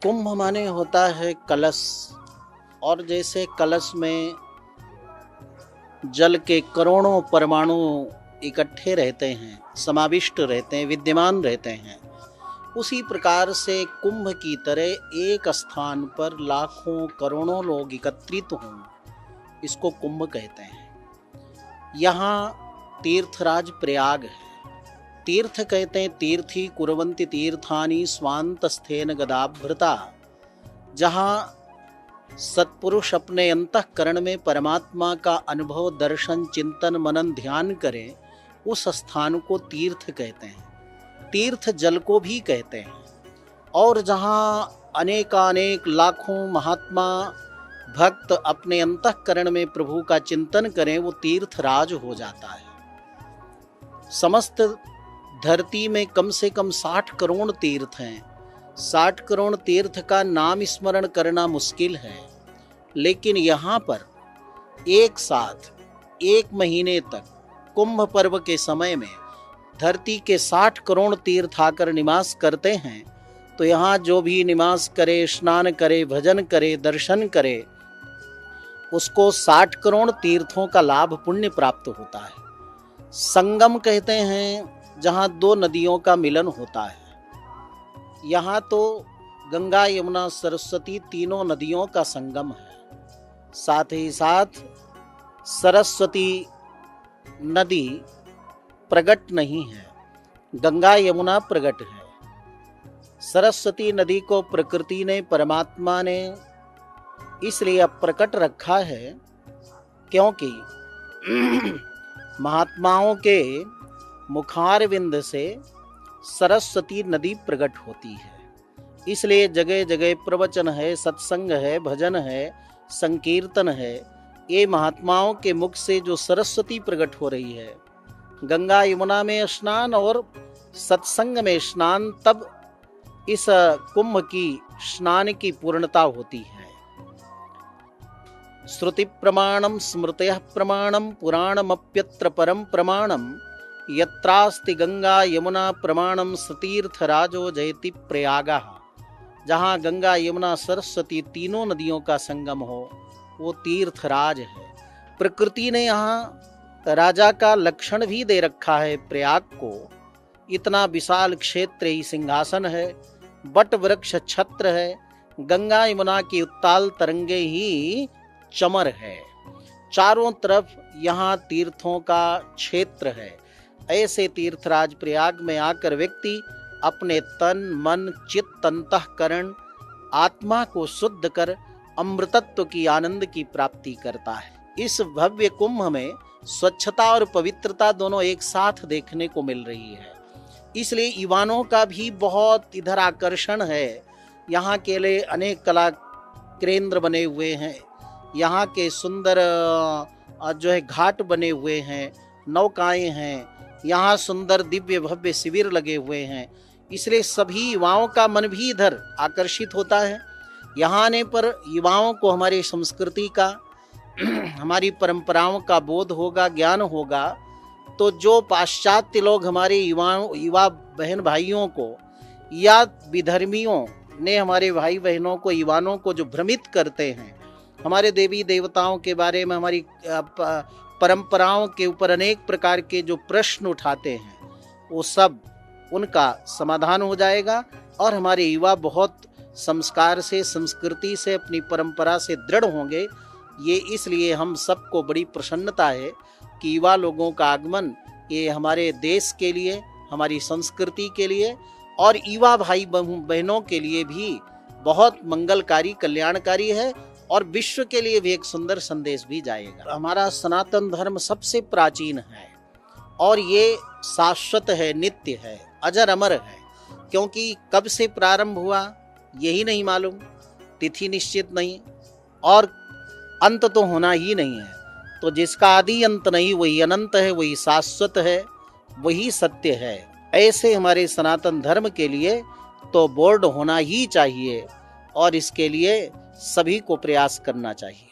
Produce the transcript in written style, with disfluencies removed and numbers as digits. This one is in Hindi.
कुंभ माने होता है कलश। और जैसे कलश में जल के करोड़ों परमाणु इकट्ठे रहते हैं, समाविष्ट रहते हैं, विद्यमान रहते हैं, उसी प्रकार से कुंभ की तरह एक स्थान पर लाखों करोड़ों लोग एकत्रित हों, इसको कुंभ कहते हैं। यहाँ तीर्थराज प्रयाग है। तीर्थ कहते हैं तीर्थी कुर्वन्ति तीर्थानि स्वान्तस्थेन गदाभृता। जहाँ सत्पुरुष अपने अंतःकरण में परमात्मा का अनुभव, दर्शन, चिंतन, मनन, ध्यान करें, उस स्थान को तीर्थ कहते हैं। तीर्थ जल को भी कहते हैं। और जहाँ अनेकानेक लाखों महात्मा भक्त अपने अंतःकरण में प्रभु का चिंतन करें, वो तीर्थराज हो जाता है। समस्त धरती में कम से कम 60 करोड़ तीर्थ हैं। 60 करोड़ तीर्थ का नाम स्मरण करना मुश्किल है, लेकिन यहाँ पर एक साथ 1 महीने तक कुंभ पर्व के समय में धरती के 60 करोड़ तीर्थ आकर निवास करते हैं। तो यहाँ जो भी निवास करे, स्नान करे, भजन करे, दर्शन करे, उसको 60 करोड़ तीर्थों का लाभ पुण्य प्राप्त होता है। संगम कहते हैं जहाँ 2 नदियों का मिलन होता है। यहाँ तो गंगा, यमुना, सरस्वती तीनों नदियों का संगम है। साथ ही साथ सरस्वती नदी प्रगट नहीं है, गंगा यमुना प्रगट है। सरस्वती नदी को प्रकृति ने, परमात्मा ने इसलिए अप्रकट रखा है क्योंकि महात्माओं के मुखारविंद से सरस्वती नदी प्रकट होती है। इसलिए जगह जगह प्रवचन है, सत्संग है, भजन है, संकीर्तन है। ये महात्माओं के मुख से जो सरस्वती प्रकट हो रही है। गंगा यमुना में स्नान और सत्संग में स्नान, तब इस कुंभ की स्नान की पूर्णता होती है। श्रुति प्रमाणम स्मृतयः प्रमाणम पुराणमप्यत्र परम प्रमाणम यत्रास्ति गंगा यमुना प्रमाणम सतीर्थराजो जयति प्रयागः। जहाँ गंगा यमुना सरस्वती तीनों नदियों का संगम हो, वो तीर्थराज है। प्रकृति ने यहाँ राजा का लक्षण भी दे रखा है। प्रयाग को इतना विशाल क्षेत्र ही सिंहासन है, बट वृक्ष छत्र है, गंगा यमुना की उत्ताल तरंगे ही चमर है। चारों तरफ यहाँ तीर्थों का क्षेत्र है। ऐसे तीर्थराज प्रयाग में आकर व्यक्ति अपने तन, मन, चित्त, अंतःकरण, आत्मा को शुद्ध कर अमृतत्व की आनंद की प्राप्ति करता है। इस भव्य कुंभ में स्वच्छता और पवित्रता दोनों एक साथ देखने को मिल रही है। इसलिए युवाओं का भी बहुत इधर आकर्षण है। यहाँ के लिए अनेक कला केंद्र बने हुए हैं। यहाँ के सुंदर जो है घाट बने हुए हैं, नौकाएं हैं, यहाँ सुंदर दिव्य भव्य शिविर लगे हुए हैं। इसलिए सभी युवाओं का मन भी इधर आकर्षित होता है। यहाँ आने पर युवाओं को हमारी संस्कृति का हमारी परंपराओं का बोध होगा, ज्ञान होगा। तो जो पाश्चात्य लोग हमारे युवा बहन भाइयों को या विधर्मियों ने हमारे भाई बहनों को, युवाओं को जो भ्रमित करते हैं, हमारे देवी देवताओं के बारे में, हमारी परंपराओं के ऊपर अनेक प्रकार के जो प्रश्न उठाते हैं, वो सब उनका समाधान हो जाएगा। और हमारे युवा बहुत संस्कार से, संस्कृति से, अपनी परंपरा से दृढ़ होंगे। ये इसलिए हम सबको बड़ी प्रसन्नता है कि युवा लोगों का आगमन ये हमारे देश के लिए, हमारी संस्कृति के लिए और युवा भाई बहनों के लिए भी बहुत मंगलकारी, कल्याणकारी है। और विश्व के लिए भी एक सुंदर संदेश भी जाएगा। हमारा सनातन धर्म सबसे प्राचीन है और ये शाश्वत है, नित्य है, अजर अमर है। क्योंकि कब से प्रारंभ हुआ यही नहीं मालूम, तिथि निश्चित नहीं, और अंत तो होना ही नहीं है। तो जिसका आदि अंत नहीं, वही अनंत है, वही शाश्वत है, वही सत्य है। ऐसे हमारे सनातन धर्म के लिए तो बोर्ड होना ही चाहिए और इसके लिए सभी को प्रयास करना चाहिए।